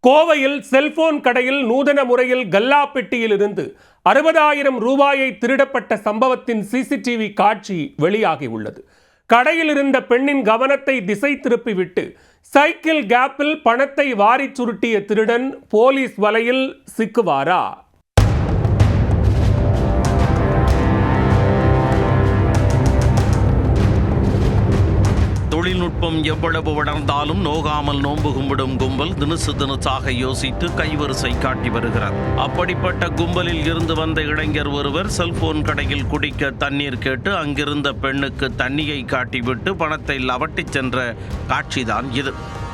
கோவையில் செல்போன் கடையில் நூதன முறையில் கல்லா பெட்டியில் இருந்து 60,000 ரூபாயை திருடப்பட்ட சம்பவத்தின் சிசிடிவி காட்சி வெளியாகியுள்ளது. கடையில் இருந்த பெண்ணின் கவனத்தை திசை திருப்பிவிட்டு சைக்கிள் கேப்பில் பணத்தை வாரி சுருட்டிய திருடன் போலீஸ் வலையில் சிக்குவாரா? தொழில்நுட்பம் எவ்வளவு வளர்ந்தாலும் நோகாமல் நோன்பு கும்பிடும் கும்பல் தினசாக யோசித்து கைவரிசை காட்டி வருகிறார். அப்படிப்பட்ட கும்பலில் இருந்து வந்த இளைஞர் ஒருவர் செல்போன் கடையில் குடிக்க தண்ணீர் கேட்டு அங்கிருந்த பெண்ணுக்கு தண்ணியை காட்டிவிட்டு பணத்தை லவட்டிச் சென்ற காட்சிதான் இது.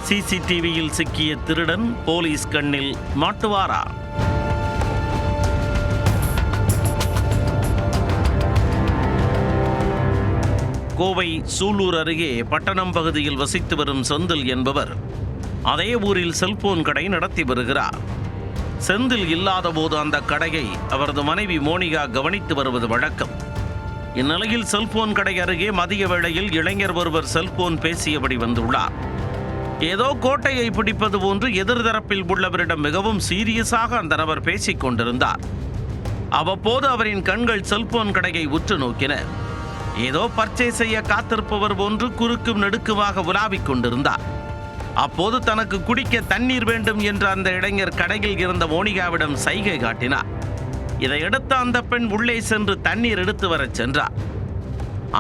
சிசிடிவியில் சிக்கிய திருடன் போலீஸ் கண்ணில் மாட்டுவாரா? கோவை சூலூர் அருகே பட்டணம் பகுதியில் வசித்து வரும் செந்தில் என்பவர் அதே ஊரில் செல்போன் கடை நடத்தி வருகிறார். செந்தில் இல்லாத போது அந்த கடையை அவரது மனைவி மோனிகா கவனித்து வருவது வழக்கம். இந்நிலையில் செல்போன் கடை அருகே மதிய வேளையில் இளைஞர் ஒருவர் செல்போன் பேசியபடி வந்துள்ளார். ஏதோ கோட்டையை பிடிப்பது போன்று எதிர்தரப்பில் உள்ளவரிடம் மிகவும் சீரியஸாக அந்த நபர் பேசிக் கொண்டிருந்தார். அவ்வப்போது அவரின் கண்கள் செல்போன் கடையை உற்று நோக்கின. ஏதோ பர்ச்சேஸ் செய்ய காத்திருப்பவர் போன்று குறுக்கும் நெடுக்குமாக உலாவிக் கொண்டிருந்தார். அப்போது தனக்கு குடிக்க தண்ணீர் வேண்டும் என்ற அந்த இளைஞர் கடையில் இருந்த மோனிகாவிடம் சைகை காட்டினார். இதையடுத்து அந்த பெண் உள்ளே சென்று தண்ணீர் எடுத்து வரச் சென்றார்.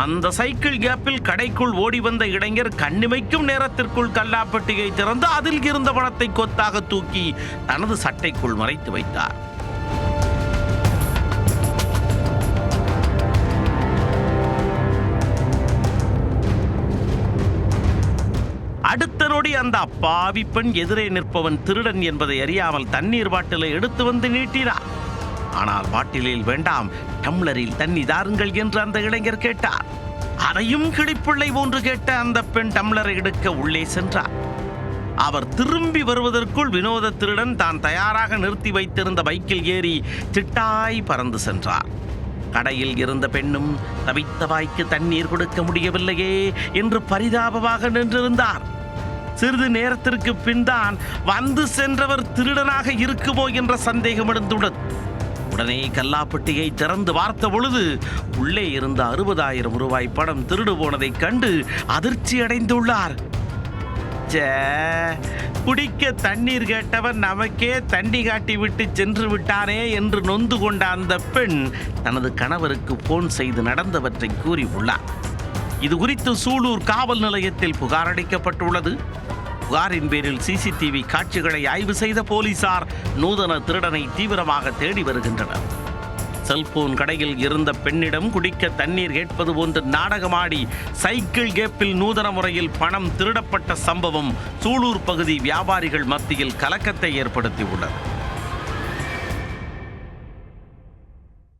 அந்த சைக்கிள் கேப்பில் கடைக்குள் ஓடி வந்த இளைஞர் கண்ணிமைக்கும் நேரத்திற்குள் கல்லாப்பெட்டியை திறந்து அதில் இருந்த பணத்தை கொத்தாக தூக்கி தனது சட்டைக்குள் மறைத்து வைத்தார். அடுத்த நொடி அந்த அப்பாவி பெண் எதிரே நிற்பவன் திருடன் என்பதை அறியாமல் தண்ணீர் பாட்டிலை எடுத்து வந்து நீட்டினார். ஆனால் பாட்டிலில் வேண்டாம், டம்ளரில் தண்ணி தாருங்கள் என்று அந்த இளைஞர் கேட்டார். அதையும் கிளிப்பிள்ளை போன்று கேட்ட அந்த பெண் டம்ளரை எடுக்க உள்ளே சென்றார். அவர் திரும்பி வருவதற்குள் வினோத திருடன் தான் தயாராக நிறுத்தி வைத்திருந்த பைக்கில் ஏறி சிட்டாய் பறந்து சென்றார். கடையில் இருந்த பெண்ணும் தவித்த வாய்க்கு தண்ணீர் கொடுக்க முடியவில்லையே என்று பரிதாபமாக நின்றிருந்தார். சிறிது நேரத்திற்கு பின் தான் வந்து சென்றவர் திருடனாக இருக்குமோ என்ற சந்தேகம் எழுந்துள்ளது. உடனே கல்லாப்பெட்டியை திறந்து பார்த்த பொழுது உள்ளே இருந்த 60,000 ரூபாய் பணம் திருடு போனதைக் கண்டு அதிர்ச்சி அடைந்துள்ளார். குடிக்க தண்ணீர் கேட்டவர் நமக்கே தண்ணி காட்டி விட்டு சென்று விட்டானே என்று நொந்து கொண்ட அந்த பெண் தனது கணவருக்கு போன் செய்து நடந்தவற்றை கூறியுள்ளார். இது குறித்து சூலூர் காவல் நிலையத்தில் புகார் அளிக்கப்பட்டுள்ளது. புகாரின் பேரில் சிசிடிவி காட்சிகளை ஆய்வு செய்த போலீசார் நூதன திருடனை தீவிரமாக தேடி வருகின்றனர். செல்போன் கடையில் இருந்த பெண்ணிடம் குடிக்க தண்ணீர் கேட்பது போன்று நாடகமாடி சைக்கிள் கேப்பில் நூதன முறையில் பணம் திருடப்பட்ட சம்பவம் சூலூர் பகுதி வியாபாரிகள் மத்தியில் கலக்கத்தை ஏற்படுத்தியுள்ளது.